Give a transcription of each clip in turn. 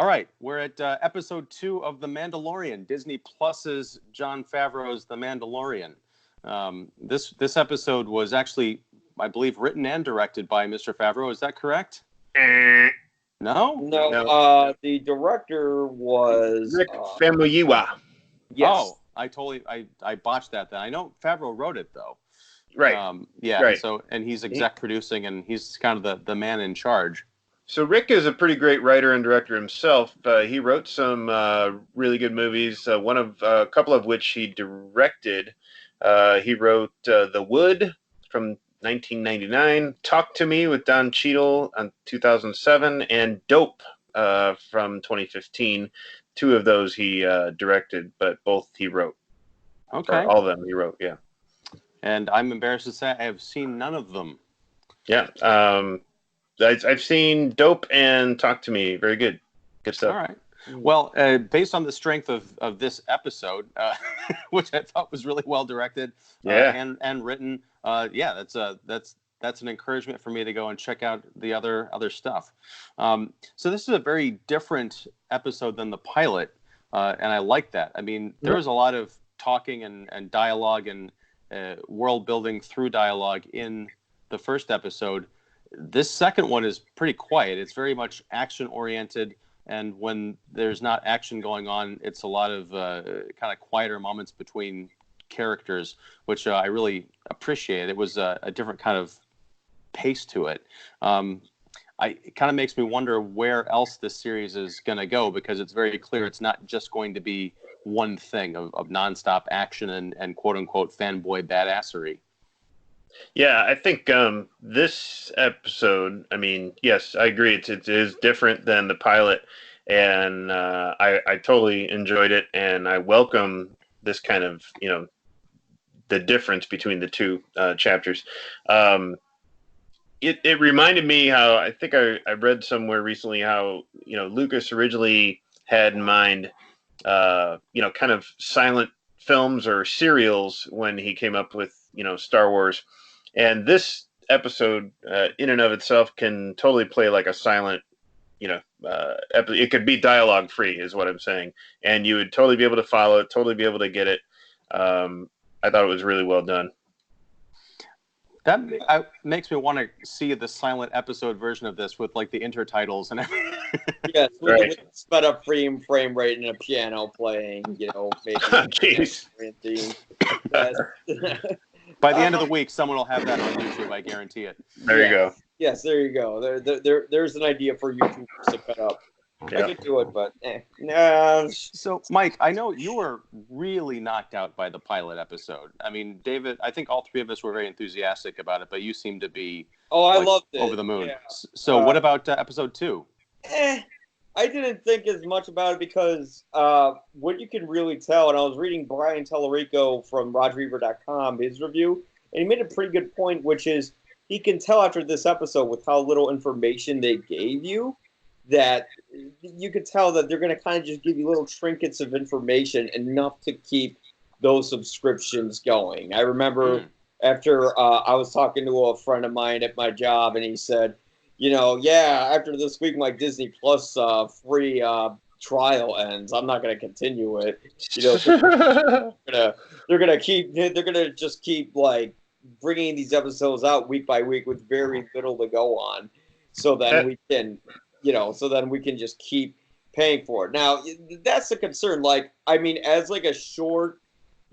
All right, we're at episode 2 of The Mandalorian, Disney Plus's Jon Favreau's The Mandalorian. This episode was actually, I believe, written and directed by Mr. Favreau. Is that correct? No? No. The director was Rick Famuyiwa. Yes. Oh, I botched that then. I know Favreau wrote it though. Right. Right. So, and he's exec producing, and he's kind of the man in charge. So Rick is a pretty great writer and director himself. He wrote some really good movies. A couple of which he directed. He wrote The Wood from 1999, Talk to Me with Don Cheadle in 2007, and Dope from 2015. 2 of those he directed, but both he wrote. Okay. Or all of them he wrote, yeah. And I'm embarrassed to say I have seen none of them. Yeah. I've seen Dope and Talk to Me. Very good. Good stuff. All right. Well, based on the strength of this episode, which I thought was really well directed and written, that's an encouragement for me to go and check out the other stuff. So this is a very different episode than the pilot, and I like that. I mean, there was a lot of talking and dialogue and world building through dialogue in the first episode. This second one is pretty quiet. It's very much action oriented. And when there's not action going on, it's a lot of kind of quieter moments between characters, which I really appreciate. It was a different kind of pace to it. It kind of makes me wonder where else this series is going to go, because it's very clear it's not just going to be one thing of nonstop action and quote-unquote fanboy badassery. Yeah, I think this episode, I mean, yes, I agree. It is different than the pilot, and I totally enjoyed it, and I welcome this kind of, the difference between the 2 chapters. It reminded me how, I think I read somewhere recently how, Lucas originally had in mind, kind of silent films or serials when he came up with, Star Wars. And this episode, in and of itself, can totally play like a silent, it could be dialogue free, is what I'm saying. And you would totally be able to follow it, totally be able to get it. I thought it was really well done. That makes me want to see the silent episode version of this with like the intertitles and everything. Yes, with sped up frame rate and a piano playing, maybe. Jeez. Yes. By the end of the week, someone will have that on YouTube. I guarantee it. There you go. Yes, there you go. There's an idea for YouTubers to cut up. Yeah. I could do it, but no. So, Mike, I know you were really knocked out by the pilot episode. I mean, David, I think all 3 of us were very enthusiastic about it, but you seem to be I loved it. Over the moon. Yeah. So, what about episode 2? I didn't think as much about it because what you can really tell, and I was reading Brian Tellerico from RogerEbert.com, his review, and he made a pretty good point, which is he can tell after this episode with how little information they gave you that you could tell that they're going to kind of just give you little trinkets of information, enough to keep those subscriptions going. I remember after I was talking to a friend of mine at my job, and he said, after this week, my Disney Plus free trial ends. I'm not going to continue it. They're gonna just keep like bringing these episodes out week by week with very little to go on, so that we can, just keep paying for it. Now that's the concern. Like, I mean, as like a short,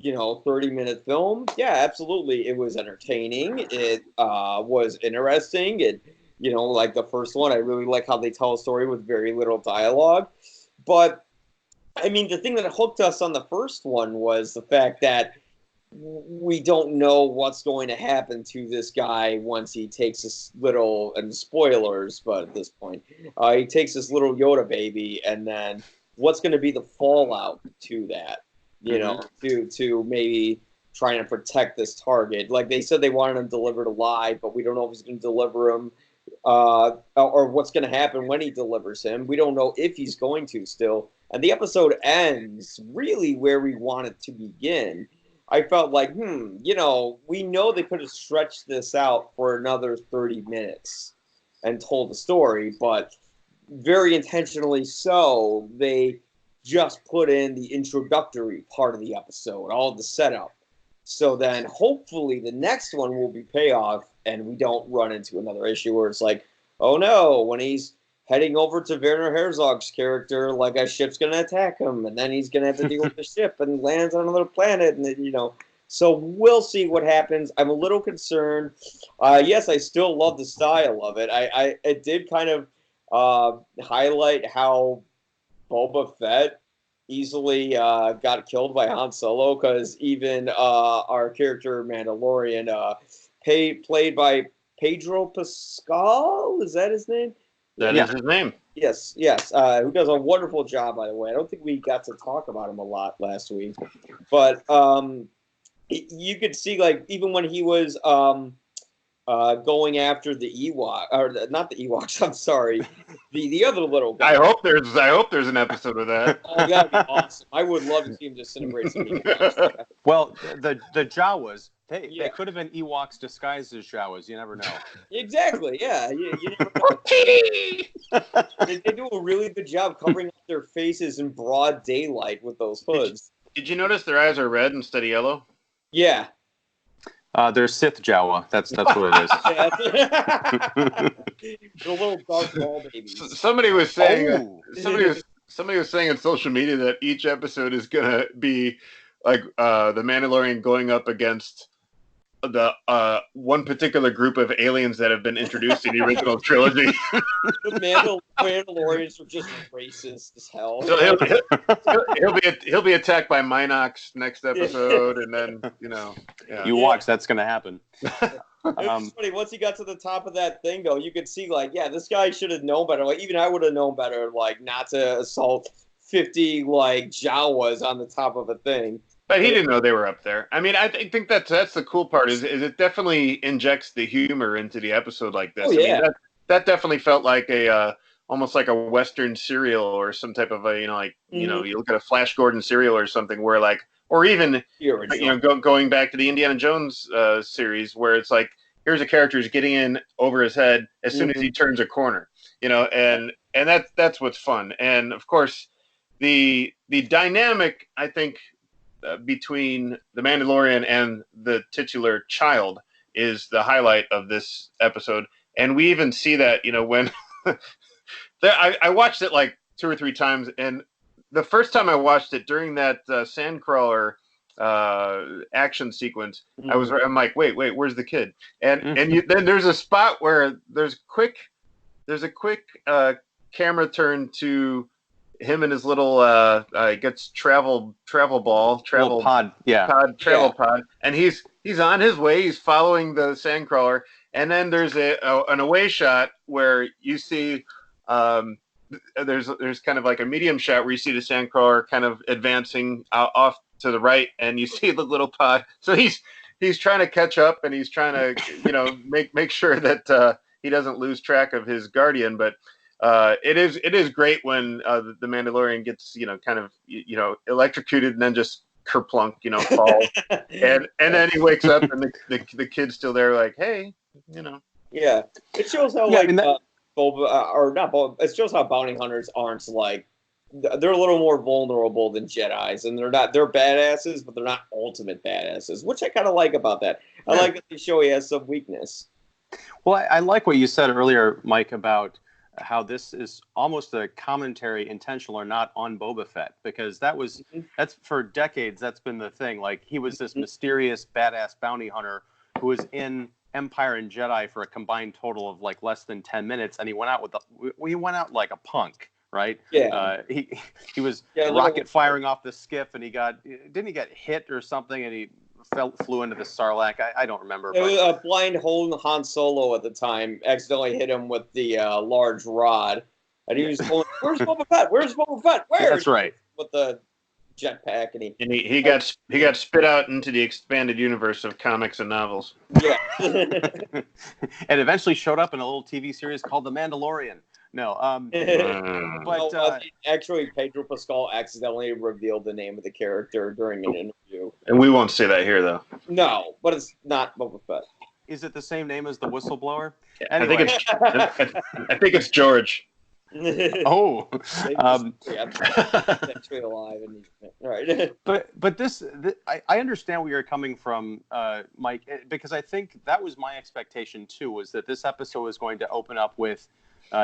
30-minute film, yeah, absolutely, it was entertaining. It was interesting. Like the first one, I really like how they tell a story with very little dialogue. But, I mean, the thing that hooked us on the first one was the fact that we don't know what's going to happen to this guy once he takes this little, and spoilers, but at this point, he takes this little Yoda baby, and then what's going to be the fallout to that, to maybe trying to protect this target. Like they said, they wanted him delivered alive, but we don't know if he's going to deliver him. Or what's going to happen when he delivers him. We don't know if he's going to still. And the episode ends really where we want it to begin. I felt like, we know they could have stretched this out for another 30 minutes and told the story, but very intentionally so, they just put in the introductory part of the episode, all of the setup. So then hopefully the next one will be payoff and we don't run into another issue where it's like, oh no, when he's heading over to Werner Herzog's character, like a ship's going to attack him and then he's going to have to deal with the ship and lands on another planet. And then, so we'll see what happens. I'm a little concerned. Yes, I still love the style of it. It did kind of highlight how Boba Fett easily got killed by Han Solo, because even our character Mandalorian, played by Pedro Pascal, is that his name? That is his name. Yes, who does a wonderful job, by the way. I don't think we got to talk about him a lot last week, but you could see, like, even when he was going after the Ewok, or not the Ewoks. I'm sorry, the other little guy. I hope there's an episode of that. Oh, that'd be awesome. I would love to see him disintegrate some Ewoks. Well, the Jawas, they could have been Ewoks disguised as Jawas. You never know. Exactly. Yeah. You never know. They do a really good job covering up their faces in broad daylight with those hoods. Did you notice their eyes are red instead of yellow? Yeah. They're Sith Jawa. That's what it is. The little dark ball babies. Somebody was saying somebody was saying on social media that each episode is gonna be like the Mandalorian going up against the one particular group of aliens that have been introduced in the original trilogy. The Mandalorians are just racist as hell. So he'll be attacked by Minox next episode, and then you watch. That's gonna happen. It was funny. Once he got to the top of that thing, though, you could see, like, this guy should have known better. Like, even I would have known better, like, not to assault 50 like Jawas on the top of a thing. But he didn't know they were up there. I mean, I think that's the cool part is it definitely injects the humor into the episode like this. Oh, yeah. I mean, that definitely felt like a almost like a Western serial or some type of a you look at a Flash Gordon serial or something where like, or even going back to the Indiana Jones series where it's like, here's a character who's getting in over his head as soon as he turns a corner, and that's what's fun. And of course, the dynamic, I think, between the Mandalorian and the titular child is the highlight of this episode. And we even see that, when I watched it like 2 or 3 times. And the first time I watched it during that Sandcrawler action sequence, I'm like, wait, where's the kid? And then there's a spot where there's a quick camera turn to him and his little gets travel pod, and he's on his way. He's following the Sandcrawler, and then there's an away shot where you see there's kind of like a medium shot where you see the Sandcrawler kind of advancing off to the right, and you see the little pod. So he's trying to catch up, and he's trying to make sure that he doesn't lose track of his guardian, but. It is great when the Mandalorian gets kind of electrocuted and then just kerplunk fall and then he wakes up and the kid's still there like, hey, yeah, it shows how it shows how bounty hunters aren't like, they're a little more vulnerable than Jedis, and they're badasses, but they're not ultimate badasses, which I kind of like about that. I like that they show he has some weakness. Well, I like what you said earlier, Mike, about how this is almost a commentary, intentional or not, on Boba Fett, because that's for decades that's been the thing. Like, he was this mysterious badass bounty hunter who was in Empire and Jedi for a combined total of like less than 10 minutes, and he went out like a punk, right? Yeah. He was rocket firing off the skiff, and didn't he get hit or something, and he flew into the Sarlacc. I don't remember. It was a blind hole in Han Solo at the time. Accidentally hit him with the large rod, and he was going, "Where's Boba Fett? Where's Boba Fett? Where?" That's right. With the jetpack, and he got spit out into the expanded universe of comics and novels. Yeah, and eventually showed up in a little TV series called The Mandalorian. No, but actually, Pedro Pascal accidentally revealed the name of the character during an interview. And we won't say that here, though. No, but it's not Boba Fett. Is it the same name as the whistleblower? Anyway. I think it's George. Oh, actually alive. And all right. but this I understand where you're coming from, Mike, because I think that was my expectation too, was that this episode was going to open up with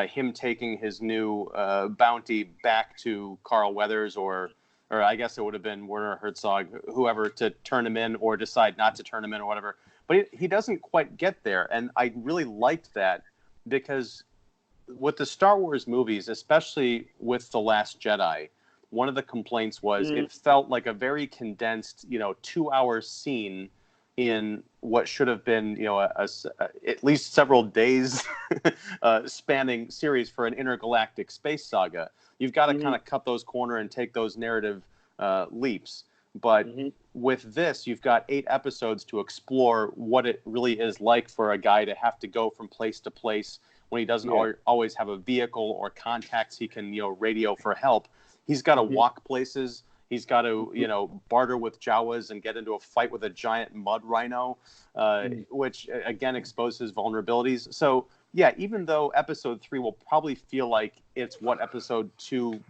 him taking his new bounty back to Carl Weathers, or I guess it would have been Werner Herzog, whoever, to turn him in or decide not to turn him in or whatever. But he doesn't quite get there, and I really liked that, because with the Star Wars movies, especially with The Last Jedi, one of the complaints was it felt like a very condensed, 2-hour scene in what should have been, at least several days spanning series for an intergalactic space saga. You've got to kind of cut those corners and take those narrative leaps. But with this, you've got 8 episodes to explore what it really is like for a guy to have to go from place to place when he doesn't always have a vehicle or contacts he can, radio for help. He's got to walk places. He's got to, barter with Jawas and get into a fight with a giant mud rhino, which, again, exposes vulnerabilities. So, yeah, even though episode 3 will probably feel like it's what episode 2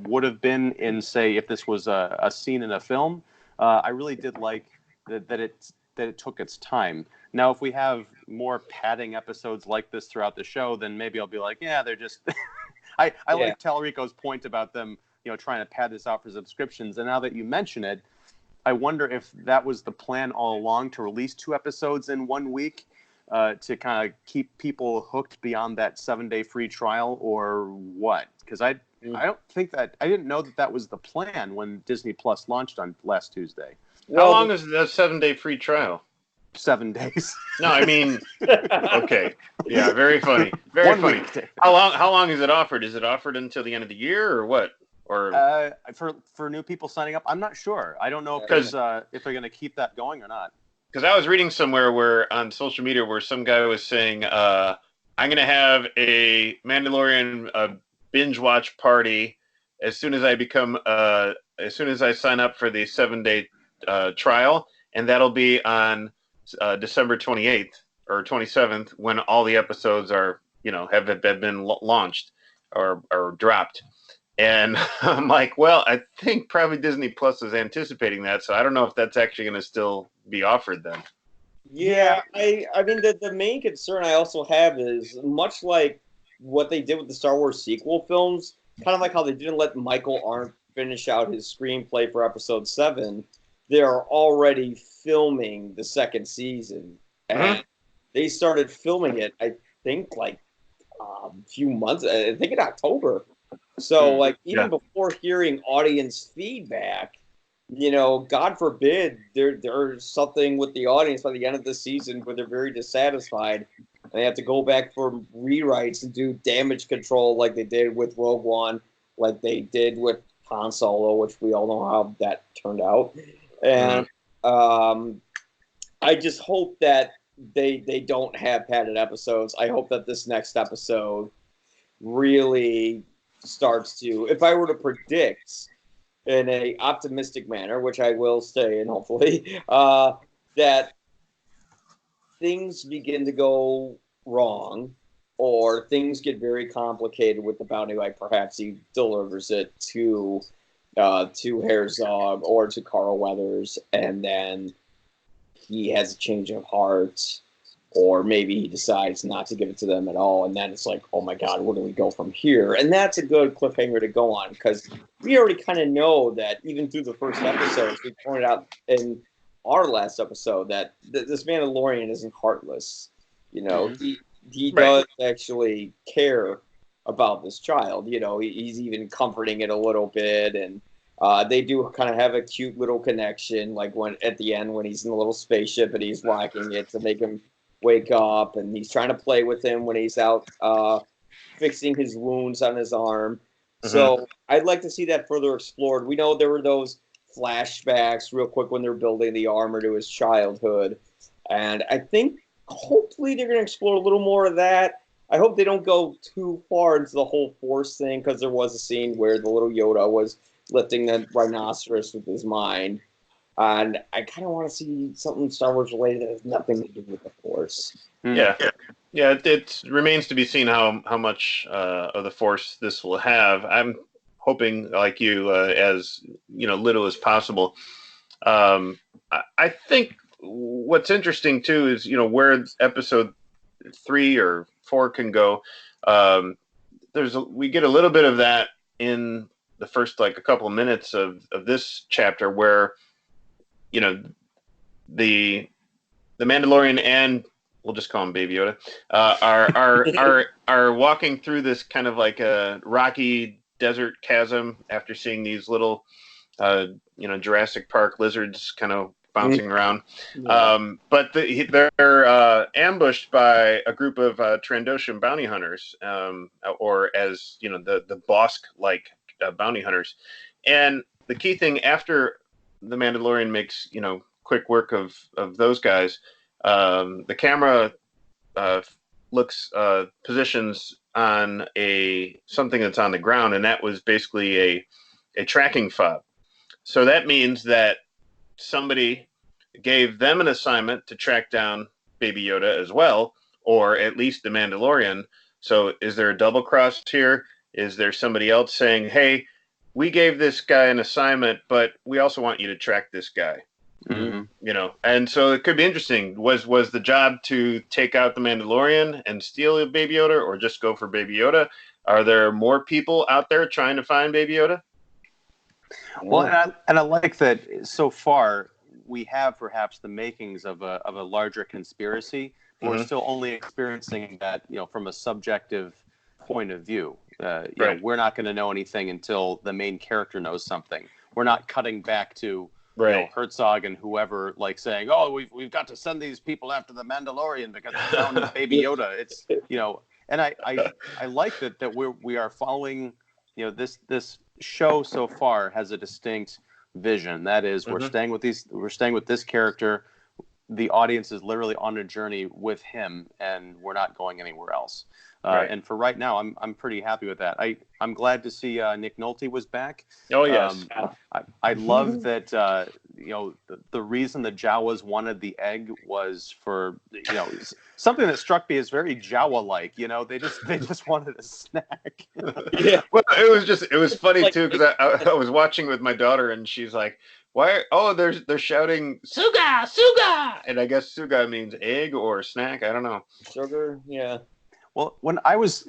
would have been in, say, if this was a scene in a film, I really did like that it took its time. Now, if we have more padding episodes like this throughout the show, then maybe I'll be like, yeah, they're just... I like Talarico's point about them, trying to pad this out for subscriptions. And now that you mention it, I wonder if that was the plan all along, to release 2 episodes in 1 week, to kind of keep people hooked beyond that 7-day free trial, or what? Because I don't think that... I didn't know that was the plan when Disney Plus launched on last Tuesday. How long is the 7-day free trial? 7 days. No, I mean, okay. Yeah, very funny. Very funny. Week. How long is it offered? Is it offered until the end of the year, or what? Or for new people signing up, I'm not sure. I don't know if they're going to keep that going or not. Because I was reading somewhere on social media where some guy was saying, I'm going to have a Mandalorian binge watch party as soon as I sign up for the 7-day trial, and that'll be on December 28th or 27th, when all the episodes are, have been launched or dropped. And I'm like, well, I think probably Disney Plus is anticipating that, so I don't know if that's actually going to still be offered then. Yeah, I mean, the main concern I also have is, much like what they did with the Star Wars sequel films, kind of like how they didn't let Michael Arndt finish out his screenplay for Episode 7, they are already filming the second season. And they started filming it, I think, like a few months, I think in October. So, like, even before hearing audience feedback, God forbid there's something with the audience by the end of the season where they're very dissatisfied and they have to go back for rewrites and do damage control like they did with Rogue One, like they did with Han Solo, which we all know how that turned out. And I just hope that they don't have padded episodes. I hope that this next episode really starts to, if I were to predict in a optimistic manner, which I will stay in hopefully, that things begin to go wrong, or things get very complicated with the bounty, like perhaps he delivers it to Herzog or to Carl Weathers, and then he has a change of heart, or maybe he decides not to give it to them at all, and then it's like, oh my God, where do we go from here? And that's a good cliffhanger to go on, because we already kind of know that even through the first episodes, we pointed out in our last episode that this Mandalorian isn't heartless. He does actually care about this child. He's even comforting it a little bit, and they do kind of have a cute little connection, like when at the end when he's in the little spaceship and he's rocking it to make him wake up, and he's trying to play with him when he's out fixing his wounds on his arm. So I'd like to see that further explored. We know there were those flashbacks real quick when they're building the armor to his childhood, and I think hopefully they're going to explore a little more of that. I hope they don't go too far into the whole Force thing, because there was a scene where the little Yoda was lifting the rhinoceros with his mind. And I kind of want to see something Star Wars related that has nothing to do with the Force. Yeah. Yeah, it remains to be seen how much of the force this will have. I'm hoping, like you, as little as possible. I think what's interesting too is where episode 3 or 4 can go. We get a little bit of that in the first a couple of minutes of this chapter, where the Mandalorian and we'll just call him Baby Yoda are walking through this kind of like a rocky desert chasm after seeing these little Jurassic Park lizards kind of bouncing around. Yeah. But they're ambushed by a group of Trandoshan bounty hunters, or as the Bosk-like bounty hunters. And the key thing, after the Mandalorian makes quick work of those guys, the camera positions on something that's on the ground, and that was basically a tracking fob. So that means that somebody gave them an assignment to track down Baby Yoda as well, or at least the Mandalorian. So is there a double cross here? Is there somebody else saying, hey, we gave this guy an assignment, but we also want you to track this guy? Mm-hmm. And so it could be interesting. Was the job to take out the Mandalorian and steal Baby Yoda, or just go for Baby Yoda? Are there more people out there trying to find Baby Yoda? Well, and I like that so far we have perhaps the makings of a larger conspiracy. Mm-hmm. We're still only experiencing that, from a subjective point of view. Right. We're not going to know anything until the main character knows something. We're not cutting back to Herzog and whoever saying, "Oh, we've got to send these people after the Mandalorian because they found Baby Yoda." It's and I like that we are following. This show so far has a distinct vision. That is, we're staying with this character. The audience is literally on a journey with him, and we're not going anywhere else. Right. And for right now, I'm pretty happy with that. I'm glad to see Nick Nolte was back. Oh yes. I love that. The reason the Jawas wanted the egg was for something that struck me as very Jawa-like. They just wanted a snack. Yeah. Well, it was funny too, because I was watching with my daughter, and she's like, "Why? Oh, they're shouting Suga, Suga," and I guess Suga means egg or snack. I don't know. Sugar, yeah. Well, when I was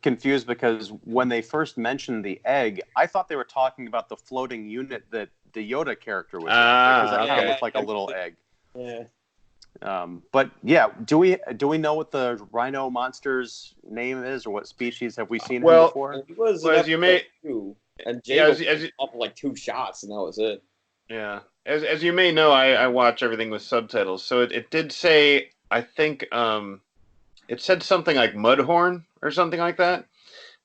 confused, because when they first mentioned the egg, I thought they were talking about the floating unit that the Yoda character was in, because that kind of looked like a little egg. Yeah. But yeah, do we know what the rhino monster's name is, or what species have we seen him before? He was as you may, and Jay up like 2 shots, and that was it. Yeah, as you may know, I watch everything with subtitles, so it did say, I think. It said something like Mudhorn or something like that.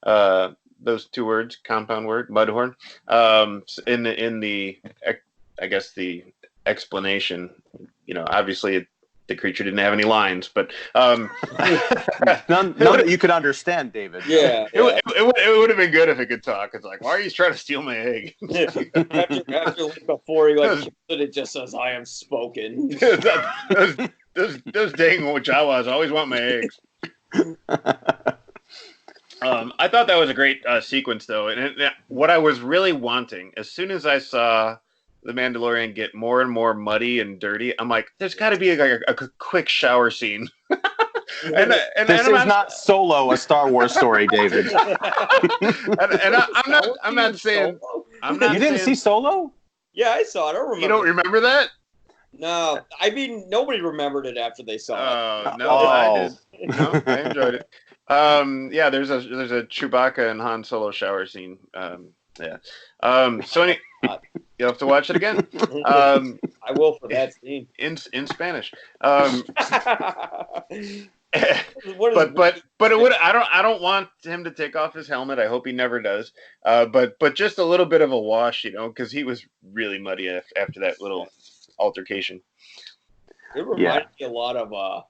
Those 2 words, compound word, Mudhorn. In the I guess the explanation, obviously the creature didn't have any lines, but none that you could understand, David. Yeah. It would have been good if it could talk. It's like, why are you trying to steal my egg? after before he it just says, "I am spoken." Those dang Jawas always want my eggs. I thought that was a great sequence, though. And what I was really wanting, as soon as I saw the Mandalorian get more and more muddy and dirty, I'm like, there's got to be a quick shower scene. This is not Solo, a Star Wars story, David. I'm not saying. You didn't see Solo? Yeah, I saw it. I don't remember. You don't remember that? No, I mean, nobody remembered it after they saw it. No, I did. No, I enjoyed it. Yeah, there's a Chewbacca and Han Solo shower scene. Yeah. So you'll have to watch it again. I will for that scene in Spanish. But it would. I don't want him to take off his helmet. I hope he never does. But just a little bit of a wash, because he was really muddy after that little altercation. It reminded me a lot of I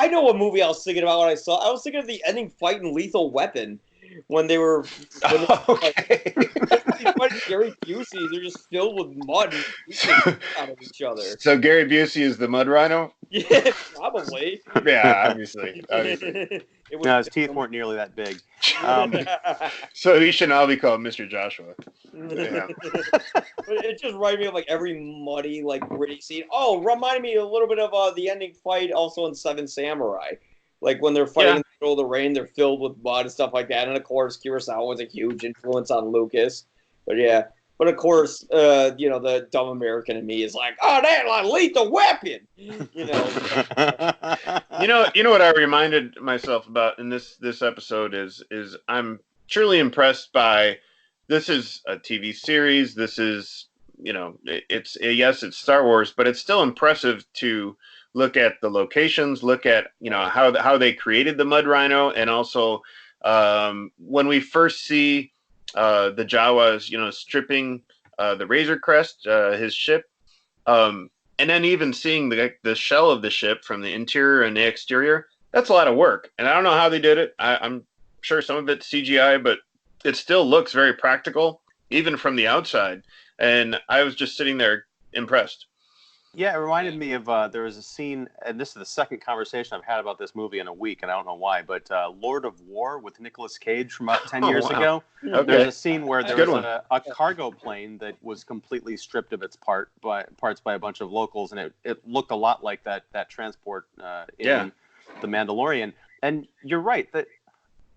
know what movie I was thinking about when I saw. I was thinking of the ending fight in Lethal Weapon when they were. Gary Busey. They're just filled with mud and beating out of each other. So Gary Busey is the mud rhino? Yeah, probably. Yeah, obviously. No, his teeth weren't nearly that big. So he should now be called Mr. Joshua. Yeah. But it just reminded me of like every muddy, like gritty scene. Oh, reminded me a little bit of the ending fight also in Seven Samurai. Like when they're fighting in the middle of the rain, they're filled with mud and stuff like that. And of course, Kurosawa was a huge influence on Lucas. But yeah. But of course, the dumb American in me is like, oh, that's like lethal weapon. You know what I reminded myself about in this episode is I'm truly impressed by, this is a TV series. This is, it's Star Wars, but it's still impressive to look at the locations, look at, how they created the Mud Rhino. And also when we first see the Jawas, stripping the Razor Crest, his ship, and then even seeing the shell of the ship from the interior and the exterior, that's a lot of work. And I don't know how they did it. I'm sure some of it's CGI, but it still looks very practical, even from the outside. And I was just sitting there impressed. Yeah, it reminded me of, there was a scene, and this is the second conversation I've had about this movie in a week, and I don't know why, but Lord of War with Nicolas Cage from about 10 years ago. Okay. There's a scene where there was a cargo plane that was completely stripped of its parts by a bunch of locals, and it looked a lot like that transport in The Mandalorian. And you're right, that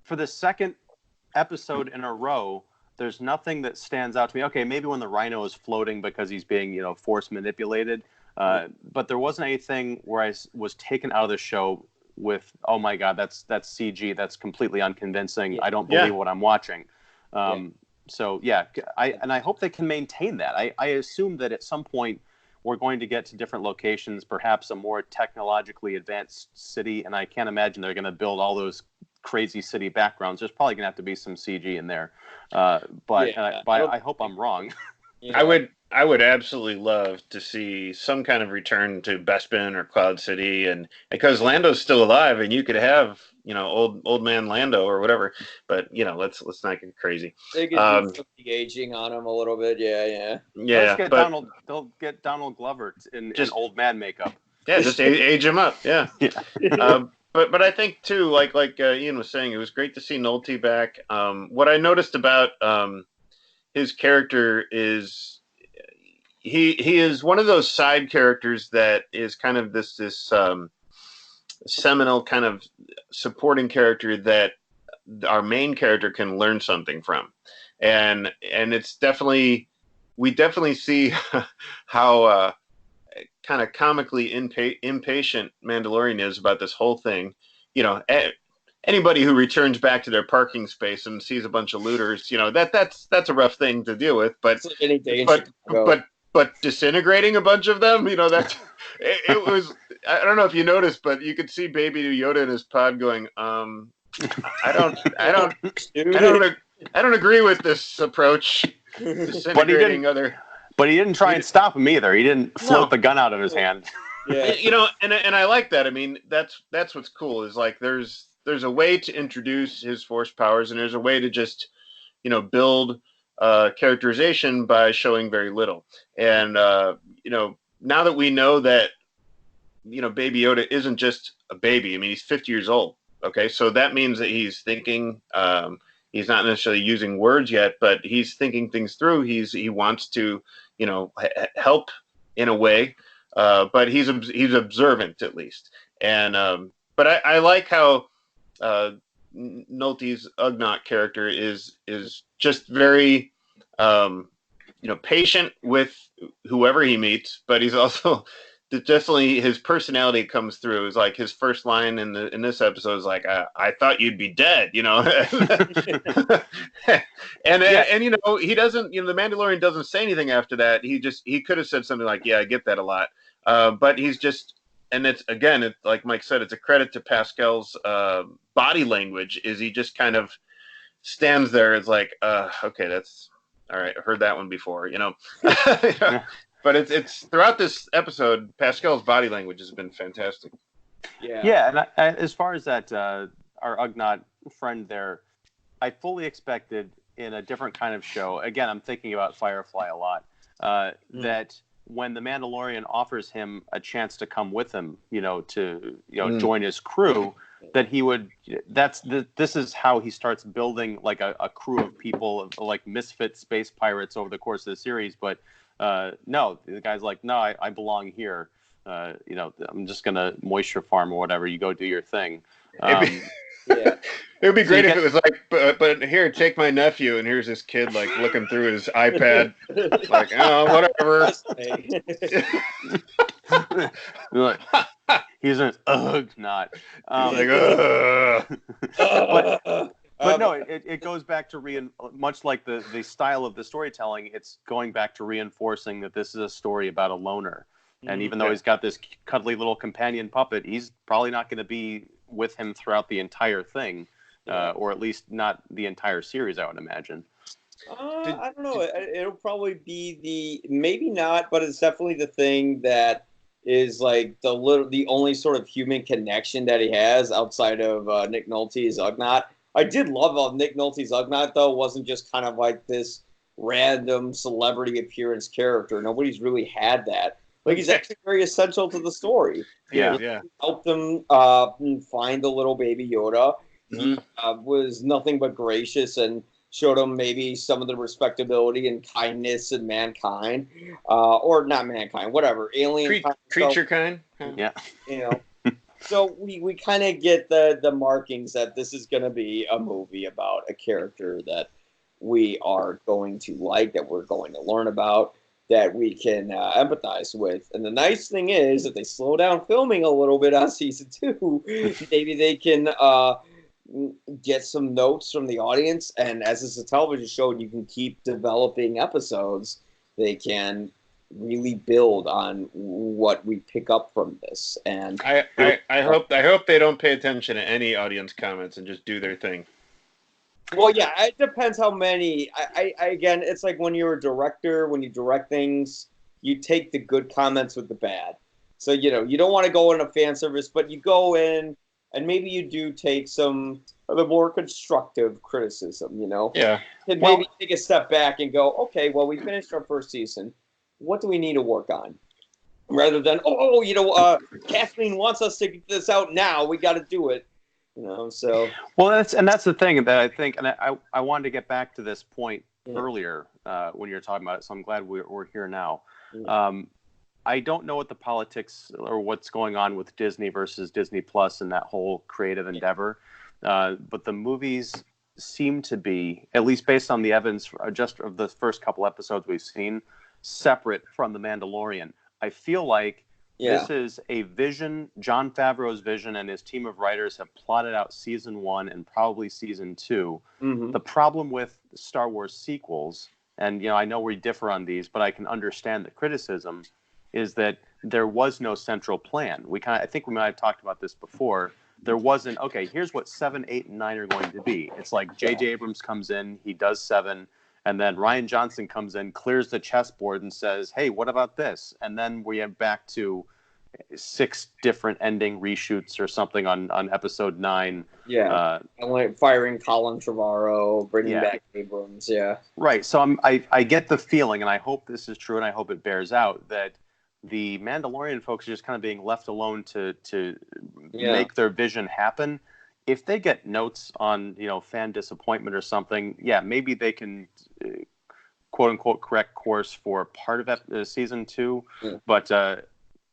for the second episode in a row, there's nothing that stands out to me. Okay, maybe when the rhino is floating because he's being, force manipulated. But there wasn't anything where I was taken out of the show with, oh my God, that's CG. That's completely unconvincing. Yeah. I don't believe what I'm watching. So yeah, I hope they can maintain that. I assume that at some point we're going to get to different locations, perhaps a more technologically advanced city. And I can't imagine they're going to build all those crazy city backgrounds. There's probably going to have to be some CG in there. But I hope I'm wrong. Yeah. I would absolutely love to see some kind of return to Bespin or Cloud City, and because Lando's still alive, and you could have old man Lando or whatever. But let's not get crazy. They could do some aging on him a little bit. Yeah. They'll get Donald Glover in old man makeup. Yeah, just age him up. Yeah. But I think too, like Ian was saying, it was great to see Nolte back. What I noticed about his character is he is one of those side characters that is kind of this seminal kind of supporting character that our main character can learn something from, and it's we definitely see how kind of comically impatient Mandalorian is about this whole thing. Anybody who returns back to their parking space and sees a bunch of looters, that's a rough thing to deal with. But but disintegrating a bunch of them, that it was. I don't know if you noticed, but you could see Baby Yoda in his pod going, I don't agree with this approach. Disintegrating But he didn't try and stop him either. He didn't float the gun out of his hand. Yeah. And I like that. I mean, that's what's cool is like there's a way to introduce his force powers, and there's a way to just build characterization by showing very little. And now that we know that Baby Yoda isn't just a baby. I mean, he's 50 years old. Okay, so that means that he's thinking. He's not necessarily using words yet, but he's thinking things through. He wants to help in a way, but he's observant at least. And but I like how Nolte's Ugnaught character is just very patient with whoever he meets, but he's also definitely, his personality comes through. It's like his first line in this episode is like, "I thought you'd be dead," and he doesn't. The Mandalorian doesn't say anything after that. He could have said something like, "Yeah, I get that a lot," but he's just, and it's like Mike said, it's a credit to Pascal's body language. Is he just kind of stands there? It's like, okay, that's all right. I've heard that one before, But it's throughout this episode, Pascal's body language has been fantastic. Yeah, and as far as that, our Ugnaught friend there, I fully expected in a different kind of show, again, I'm thinking about Firefly a lot, that when the Mandalorian offers him a chance to come with him, to join his crew, that he would. This is how he starts building like a crew of people, like misfit space pirates over the course of the series. But no, the guy's like, no, I belong here. I'm just gonna moisture farm or whatever. You go do your thing. Yeah. It would be great if it was like, but here, take my nephew, and here's this kid like looking through his iPad, like, oh, whatever. Like, he's an not. But no, it goes back to much like the style of the storytelling. It's going back to reinforcing that this is a story about a loner, and even though he's got this cuddly little companion puppet, he's probably not going to be with him throughout the entire thing, or at least not the entire series, I would imagine. I don't know. It'll probably be maybe not, but it's definitely the thing that is like the only sort of human connection that he has outside of Nick Nolte's Ugnaught. I did love how Nick Nolte's Ugnaught, though, wasn't just kind of like this random celebrity appearance character. Nobody's really had that. Like, he's actually very essential to the story. Yeah. He helped them find the little baby Yoda. He was nothing but gracious and showed them maybe some of the respectability and kindness in mankind. Or not mankind, whatever. Alien creature kind. Yeah. So we kind of get the markings that this is going to be a movie about a character that we are going to like, that we're going to learn about, that we can empathize with. And the nice thing is, if they slow down filming a little bit on season 2, maybe they can get some notes from the audience. And as it's a television show, and you can keep developing episodes, they can really build on what we pick up from this. And I hope they don't pay attention to any audience comments and just do their thing. Well, yeah, it depends how many. I again, it's like when you're a director, when you direct things, you take the good comments with the bad. So, you don't want to go in a fan service, but you go in and maybe you do take some of the more constructive criticism, Yeah. And maybe take a step back and go, okay, well, we finished our first season. What do we need to work on? Rather than, Kathleen wants us to get this out now. We got to do it. So. Well, that's the thing that I think, and I wanted to get back to this point earlier when you were talking about it. So I'm glad we're here now. I don't know what the politics or what's going on with Disney versus Disney Plus and that whole creative endeavor, but the movies seem to be, at least based on the evidence just of the first couple episodes we've seen, separate from The Mandalorian. I feel like this is a vision, Jon Favreau's vision, and his team of writers have plotted out season 1 and probably season 2. Mm-hmm. The problem with Star Wars sequels, and I know we differ on these, but I can understand the criticism, is that there was no central plan. I think we might have talked about this before. There wasn't, okay, here's what 7, 8, and 9 are going to be. It's like J.J. Abrams comes in, he does 7, and then Rian Johnson comes in, clears the chessboard, and says, hey, what about this? And then we have back to 6 different ending reshoots or something on episode 9. Yeah. Like firing Colin Trevorrow, bringing back Abrams. Yeah. Right. So I get the feeling, and I hope this is true, and I hope it bears out, that the Mandalorian folks are just kind of being left alone to make their vision happen. If they get notes on, fan disappointment or something, maybe they can, quote unquote, correct course for part of season 2. Yeah. But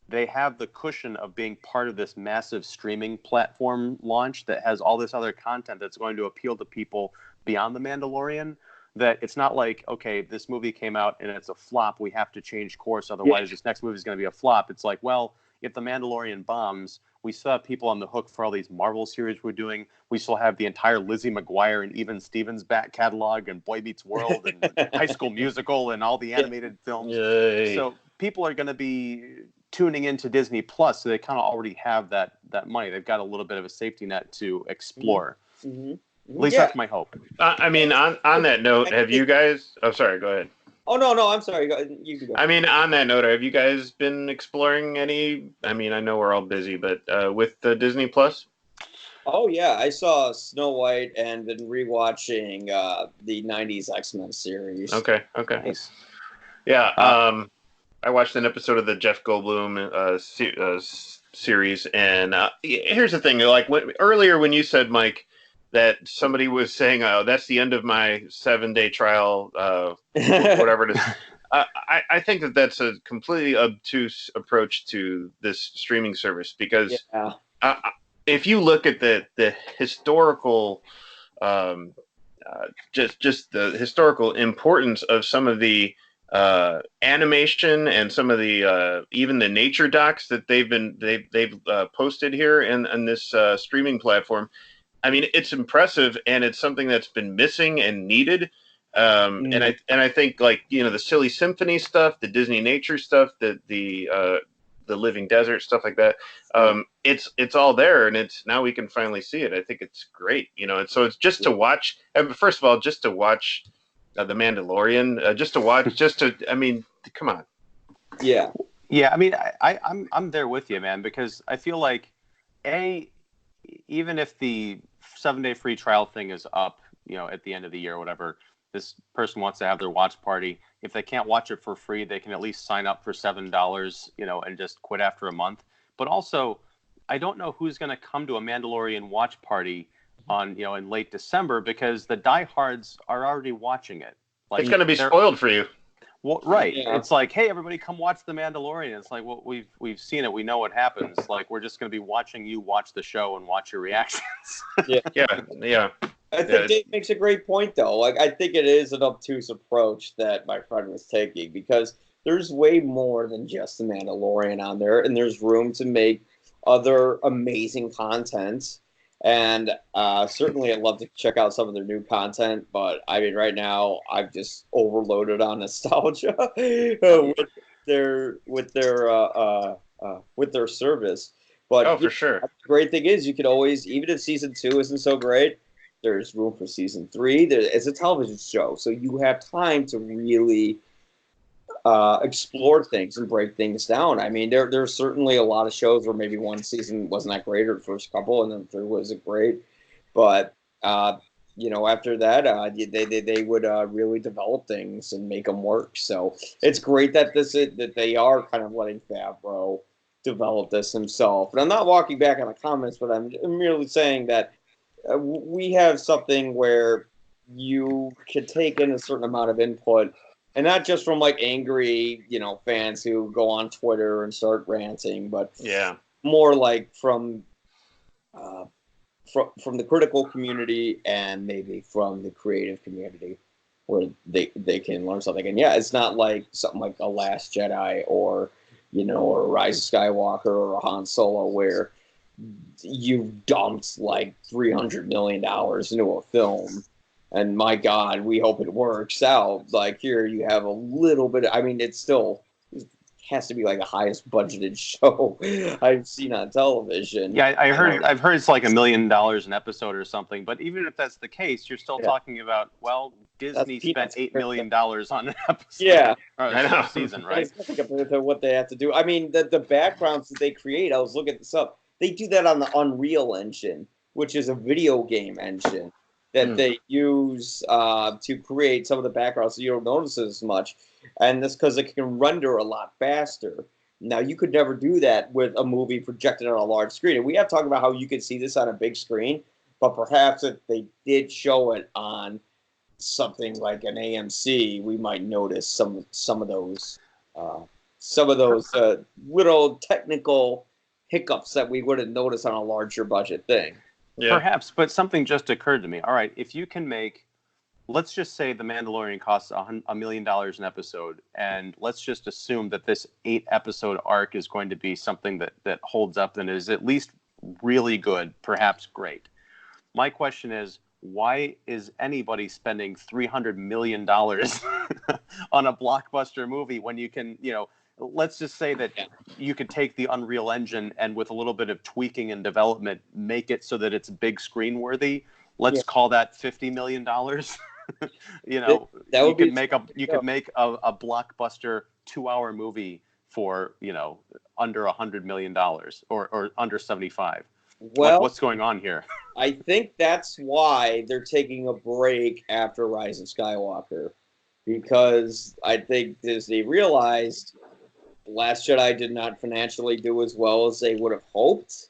they have the cushion of being part of this massive streaming platform launch that has all this other content that's going to appeal to people beyond The Mandalorian. That it's not like, okay, this movie came out and it's a flop, we have to change course, otherwise this next movie is going to be a flop. It's like, well, if The Mandalorian bombs, we still have people on the hook for all these Marvel series we're doing. We still have the entire Lizzie McGuire and Even Stevens back catalog and Boy Meets World and High School Musical and all the animated films. Yay. So people are going to be tuning into Disney Plus, so they kind of already have that money. They've got a little bit of a safety net to explore. Mm-hmm. At least that's my hope. I mean, on that note, have you guys... Oh, sorry, go ahead. Oh, no, I'm sorry. You can go. I mean, on that note, have you guys been exploring any... I mean, I know we're all busy, but with the Disney Plus? Oh yeah, I saw Snow White and been rewatching the '90s X-Men series. Okay. Nice. Yeah. Uh, I watched an episode of the Jeff Goldblum series, and here's the thing: like earlier when you said, Mike, that somebody was saying, "Oh, that's the end of my 7-day trial," whatever it is. I think that that's a completely obtuse approach to this streaming service because Yeah. if you look at the historical, um, just the historical importance of some of the animation and some of the even the nature docs that they've posted here in this streaming platform. I mean, it's impressive, and it's something that's been missing and needed. And I think, like, the Silly Symphony stuff, the Disney nature stuff, the Living Desert stuff like that. It's all there, and it's now we can finally see it. I think it's great, and so it's just to watch. First of all, just to watch the Mandalorian, I mean, come on. Yeah. Yeah, I mean, I'm there with you, man, because I feel like even if the 7-day free trial thing is up, at the end of the year or whatever, this person wants to have their watch party. If they can't watch it for free, they can at least sign up for $7, and just quit after a month. But also, I don't know who's going to come to a Mandalorian watch party in late December, because the diehards are already watching it. Like, it's going to be spoiled for you. Well, right. Yeah. It's like, hey, everybody, come watch The Mandalorian. It's like, well, we've seen it. We know what happens. Like, we're just going to be watching you watch the show and watch your reactions. Yeah. I think Dave makes a great point, though. Like, I think it is an obtuse approach that my friend was taking, because there's way more than just The Mandalorian on there, and there's room to make other amazing content. And certainly I'd love to check out some of their new content, but I mean, right now I've just overloaded on nostalgia with their service. But for sure. The great thing is, you can always, even if season 2 isn't so great, there's room for season 3. It's a television show, so you have time to really explore things and break things down. I mean, there's certainly a lot of shows where maybe one season wasn't that great, or the first couple, and then the third wasn't great. But after that, they would really develop things and make them work. So it's great that that they are kind of letting Favreau develop this himself. And I'm not walking back on the comments, but I'm merely saying that we have something where you can take in a certain amount of input. And not just from like angry, fans who go on Twitter and start ranting, but more like from the critical community and maybe from the creative community, where they can learn something. And yeah, it's not like something like The Last Jedi or or Rise of Skywalker or a Han Solo, where you've dumped like $300 million into a film. And my God, we hope it works out. Like, here you have a little bit. I mean, it has to be like the highest budgeted show I've seen on television. Yeah, I've heard it's like $1 million an episode or something. But even if that's the case, you're still talking about, well, Disney spent $8 million on an episode. Yeah, or season, right? Compared to what they have to do. I mean, the backgrounds that they create. I was looking this up. They do that on the Unreal Engine, which is a video game engine that they use to create some of the backgrounds, so you don't notice it as much. And that's because it can render a lot faster. Now, you could never do that with a movie projected on a large screen. And we have talked about how you could see this on a big screen, but perhaps if they did show it on something like an AMC, we might notice some of those little technical hiccups that we wouldn't notice on a larger budget thing. Yeah. Perhaps, but something just occurred to me. All right, if you can make, let's just say The Mandalorian costs $1 million an episode, and let's just assume that this 8-episode arc is going to be something that holds up and is at least really good, perhaps great. My question is, why is anybody spending $300 million on a blockbuster movie when you can, let's just say that you could take the Unreal Engine and with a little bit of tweaking and development, make it so that it's big screen worthy. Let's call that $50 million. You could make a blockbuster 2-hour movie for, under $100 million or under 75. Well, what's going on here? I think that's why they're taking a break after Rise of Skywalker, because I think Disney realized Last Jedi did not financially do as well as they would have hoped,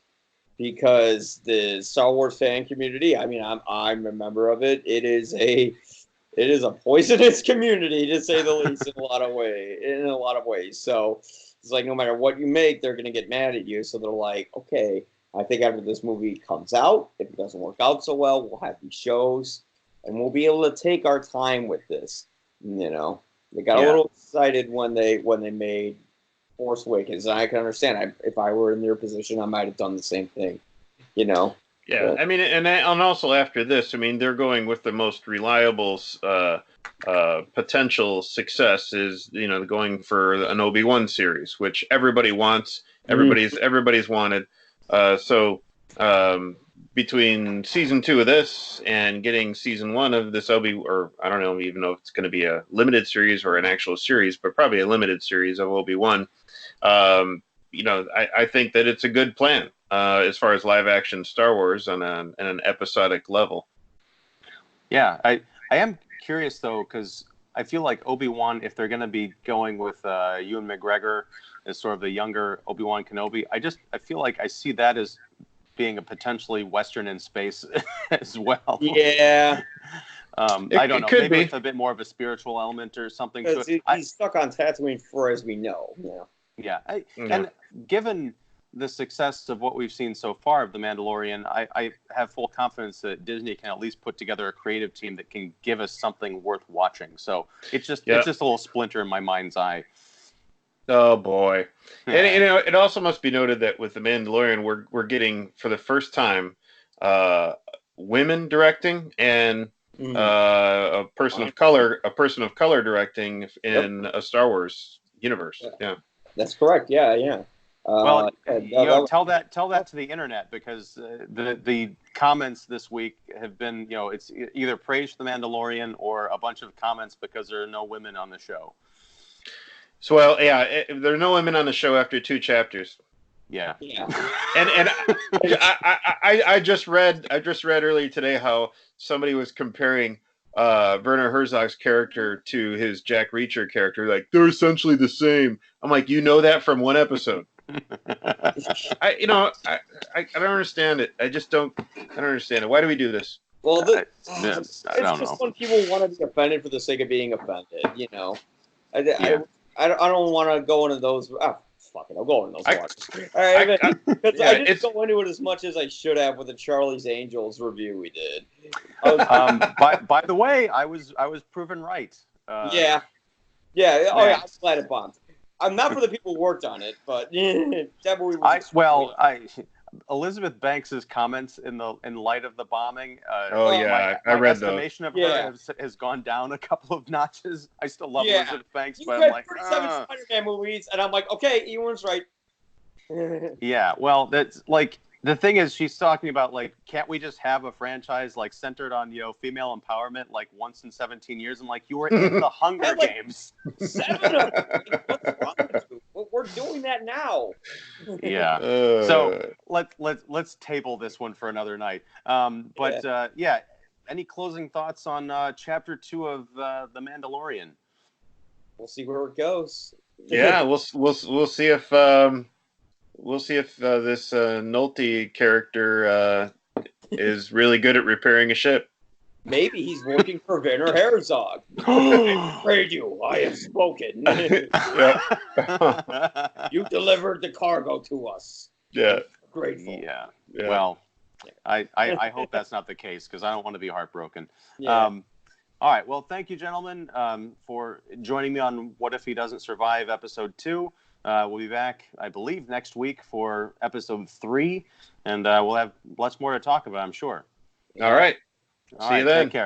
because the Star Wars fan community, I mean, I'm a member of it. It is a poisonous community, to say the least, in a lot of ways. So it's like no matter what you make, they're going to get mad at you. So they're like, okay, I think after this movie comes out, if it doesn't work out so well, we'll have these shows, and we'll be able to take our time with this. You know, they got a little excited when they made Force Awakens, and I can understand. If I were in their position, I might have done the same thing. You know. Yeah, but, I mean, and also after this, I mean, they're going with the most reliable potential success is, you know, going for an Obi-Wan series, which everybody wants. Everybody's wanted. So between season 2 of this and getting season 1 of this or I don't know even know if it's going to be a limited series or an actual series, but probably a limited series of Obi-Wan. You know, I think that it's a good plan as far as live action Star Wars on an episodic level. Yeah, I am curious though, because I feel like Obi-Wan, if they're going to be going with Ewan McGregor as sort of the younger Obi-Wan Kenobi, I feel like I see that as being a potentially Western in space as well. Yeah. I don't know. Maybe it's a bit more of a spiritual element or something to it. He's stuck on Tatooine for as we know. Yeah. And given the success of what we've seen so far of The Mandalorian, I have full confidence that Disney can at least put together a creative team that can give us something worth watching. So it's just a little splinter in my mind's eye. Oh boy. Yeah. And you know, it also must be noted that with The Mandalorian, we're getting for the first time women directing and a person of color directing in a Star Wars universe. Yeah. That's correct. Yeah. Well, tell that to the internet, because the comments this week have been, you know, it's either praise for The Mandalorian or a bunch of comments because there are no women on the show. So, well, yeah, there are no women on the show after 2 chapters. Yeah. And I just read earlier today how somebody was comparing Werner Herzog's character to his Jack Reacher character. Like, they're essentially the same. I'm like, you know that from one episode. I don't understand it. I don't understand it. Why do we do this? Well, it's just when people want to be offended for the sake of being offended, you know. I don't want to go into those. Fuck it, I'll go into those waters. All right, I didn't go into it as much as I should have with the Charlie's Angels review we did. By the way, I was proven right. Yeah. I'm glad it bombed. I'm not for the people who worked on it, but Elizabeth Banks's comments in light of the bombing. I read those. My estimation of her has gone down a couple of notches. I still love Elizabeth Banks, but I'm like 37 Spider-Man movies, and I'm like, okay, Ewan's right. Yeah, well, that's like the thing is, she's talking about like, can't we just have a franchise like centered on, you know, female empowerment like once in 17 years? And like, you were in the Hunger Games. 7 of them. What's wrong with you? We're doing that now. Yeah. So let's table this one for another night. Any closing thoughts on chapter 2 of The Mandalorian? We'll see where it goes. Yeah, we'll see if this Nolte character is really good at repairing a ship. Maybe he's working for Werner Herzog. I prayed you. I have spoken. You delivered the cargo to us. Yeah. Grateful. Yeah. Well, I hope that's not the case, because I don't want to be heartbroken. Yeah. All right. Well, thank you, gentlemen, for joining me on What If He Doesn't Survive, episode 2. We'll be back, I believe, next week for episode 3, and we'll have lots more to talk about, I'm sure. All right. See you then. Take care.